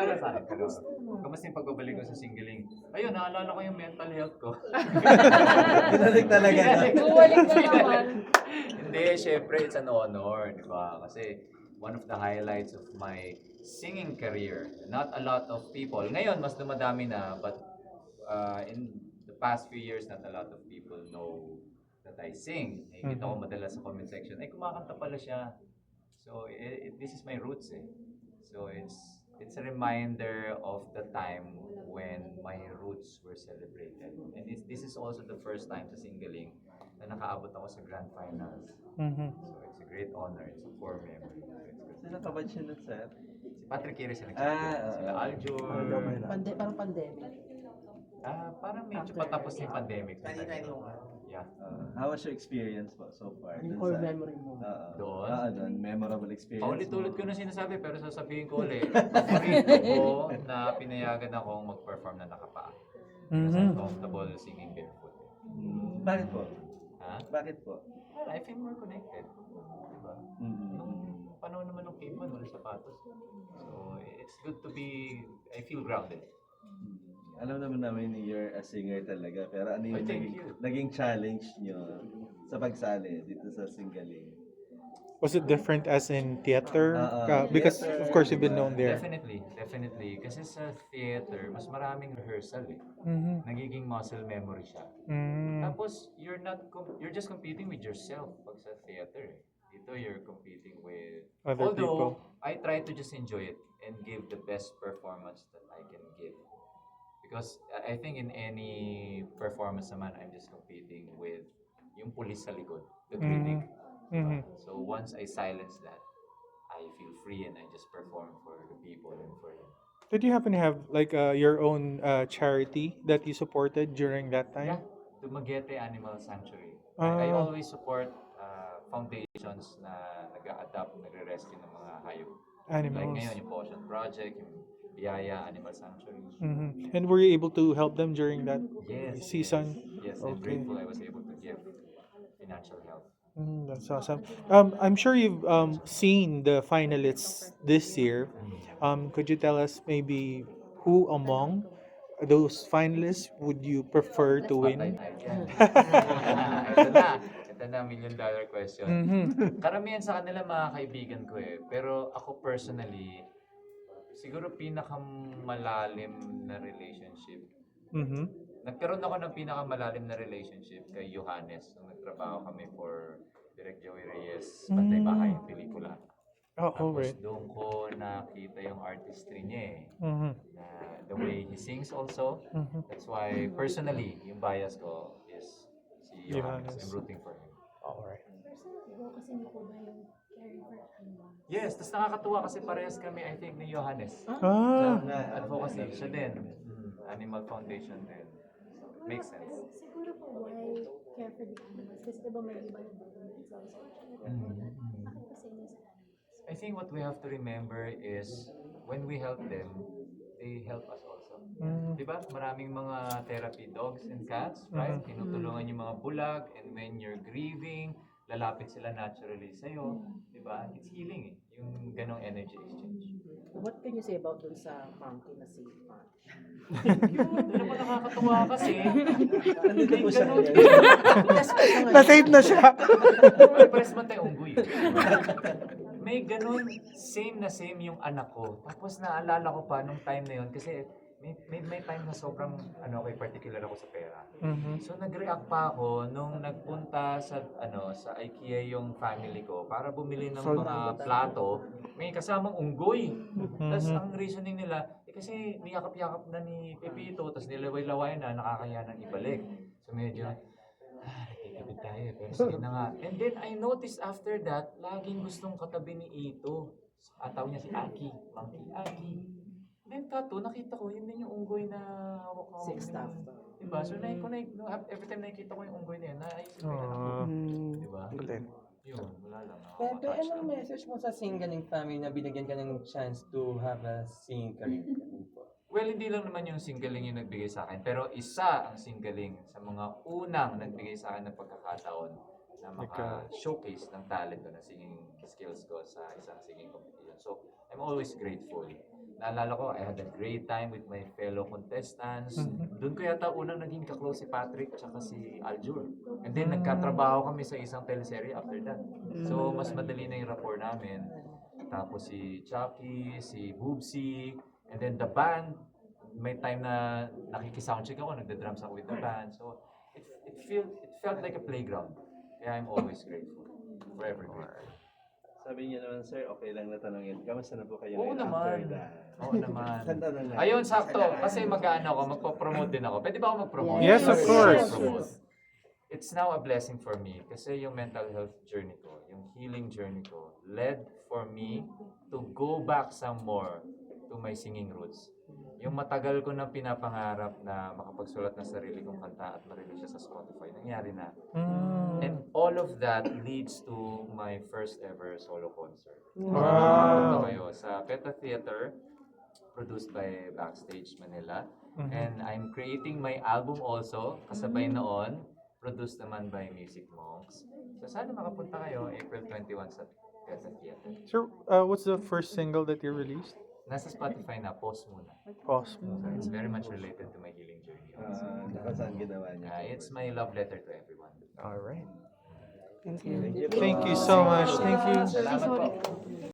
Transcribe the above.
para sa akin. Pero, kamusta yung pagbabalik ko sa singling? Ayun, naalala ko yung mental health ko. Binalik talaga na. Bumalik na naman. Hindi, syempre, it's an honor, di ba? Kasi, one of the highlights of my singing career. Not a lot of people. Ngayon, mas dumadami na, but in the past few years, not a lot of people know that I sing. Nakikita ko madalas sa comment section, ay kumakanta pala siya. So, this is my roots eh. So, it's a reminder of the time when my roots were celebrated. And this is also the first time sa Singaling na nakaabot ako sa grand finals. So, it's a great honor. It's a core memory. So, it's good. Sino ka ba siya nun, sir? Si Patrick Kiris ang nagsasabi. Sila Aljur. Parang pandemic. Parang medyo patapos na yung pandemic. Yeah. How was your experience po so far? Yung core memory mo. Doon? Doon. Memorable experience. Paulit-ulit ko na sinasabi pero sasabihin ko ulit. Paborito ko na pinayagan akong mag-perform na nakapaa. Because I'm comfortable singing barefoot. Bakit po? Ha? Bakit po? Well, I feel more connected. Diba? Nung panahon naman ng caveman, wala sapatos. So, it's good to be, I feel grounded. Alam naman namin you're a singer talaga, pero ano yung thank you. naging challenge nyo sa pagsali dito sa Singaling? Was it different as in theater? Because theater, of course you've been known there. Definitely. Kasi sa theater, mas maraming rehearsal eh. Nagiging muscle memory siya. Tapos, you're just competing with yourself pag sa theater eh. Dito, you're competing with... Other Although, people. I try to just enjoy it and give the best performance that I can give. Because I think in any performance naman, I'm just competing with yung police sa likod, the critic. Diba? So once I silence that, I feel free and I just perform for the people and for them. Did you happen to have like your own charity that you supported during that Yeah, time? Dumaguete Animal Sanctuary. I always support foundations na nag-a-adapt, nagre-rescue ng mga hayop. Like Animals. ngayon, yung Potion Project, yung Biyaya Animal Sanctuary. And were you able to help them during that Yes. season? Yes, I'm Okay. grateful I was able to give financial help. That's awesome. I'm sure you've seen the finalists this year. Could you tell us maybe who among those finalists would you prefer to win? Ito na, $1,000,000 question. Karamihan sa kanila mga kaibigan ko eh. Pero ako personally, siguro pinakamalalim na relationship. Nagkaroon ako ng pinakamalalim na relationship kay Johannes nung nagtrabaho kami for Direk Joey Reyes, Pantay Bahay, yung pelikula. Tapos right. doon ko nakita yung artistry niya eh. Na the way he sings also. That's why personally, yung bias ko is si Johannes. Johannes. I'm rooting for him. Alright. Kasi hindi po ba yung caring for animals? Yes, tapos nakakatuwa kasi parehas kami, I think, ni Johannes. Ah, Advocacy, siya din. Animal Foundation din. So, it makes sense. Siguro po why care for the animals? Kasi diba may iba na government also. Bakit kasi niya sa animals? I think what we have to remember is when we help them, they help us also. Diba? Maraming mga therapy dogs and cats, right? Tinutulungan yung mga bulag, and when you're grieving, lalapit sila naturally sa'yo. Diba? It's healing eh. Yung ganong energy exchange. What can you say about dun sa monkey na si Pat? Ano pa nakakatuwa kasi, Nandito po siya. na-save na siya. may pares man tayo unggoy. May ganun, same na same yung anak ko. Tapos naalala ko pa nung time na yun, kasi may time na sobrang okay, particular ako sa pera. So nag-react pa ako nung nagpunta sa sa IKEA yung family ko para bumili ng mga plato, may kasamang unggoy. Tapos ang reasoning nila, kasi niyakap-yakap na ni Pepito, tapos nilaway-laway na, nakakaya nang ibalik. So medyo, nagkikabit tayo, pero sige na nga. And then I noticed after that, laging gustong katabi ni Ito. Tawag niya si Aki, Monkey Aki. Then kato, nakita ko, yun din yung unggoy na hawak-hawak. Six staff. Diba? So every time nakikita ko yung unggoy na yun, naisip ko yun ako. Diba? Yun, wala lang. Pero anong message mo sa singing family na binigyan ka ng chance to have a singing career? Well, hindi lang naman yung singling yung nagbigay sa akin, pero isa ang singling sa mga unang nagbigay sa akin ng pagkakataon na maka-showcase ng talent ko na singing skills ko sa isang singing competition. celebration. So, I'm always grateful. Naalala ko, I had a great time with my fellow contestants. Doon ko yata unang naging kaklose si Patrick tsaka si Aljur. And then, nagkatrabaho kami sa isang teleserye after that. So, mas madali na yung rapport namin. Tapos si Chucky, si Boobsy, and then the band, may time na nakikisoundcheck ako, nagda-drums ako with the band. So, it felt like a playground. Kaya I'm always grateful. Forever grateful. Sabi niya naman, sir, okay lang na tanongin. Kamusta na po kayo Oo ngayon naman. after that? Oo naman. Tanda na nga. Ayun, sakto. Kasi mag-ano ako, magpo-promote din ako. Pwede ba ako mag-promote? Yes, of course. Promote. It's now a blessing for me kasi yung mental health journey ko, yung healing journey ko, led for me to go back some more to my singing roots. Yung matagal ko nang pinapangarap na makapagsulat ng sarili kong kanta at ma-release siya sa Spotify, nangyari na. And all of that leads to my first ever solo concert. Wow. Ito kayo sa Peta Theater, produced by Backstage Manila. And I'm creating my album also, kasabay noon, produced naman by Music Monks. So sana makapunta kayo April 21 sa Peta Theater. Sir, what's the first single that you released? Nasa Spotify na, post muna. Pause. So it's very much related to my healing journey also. Nakasaan ginawa niya? It's my love letter to everyone. All right. Thank you. Thank you so much. Thank you. Salamat po.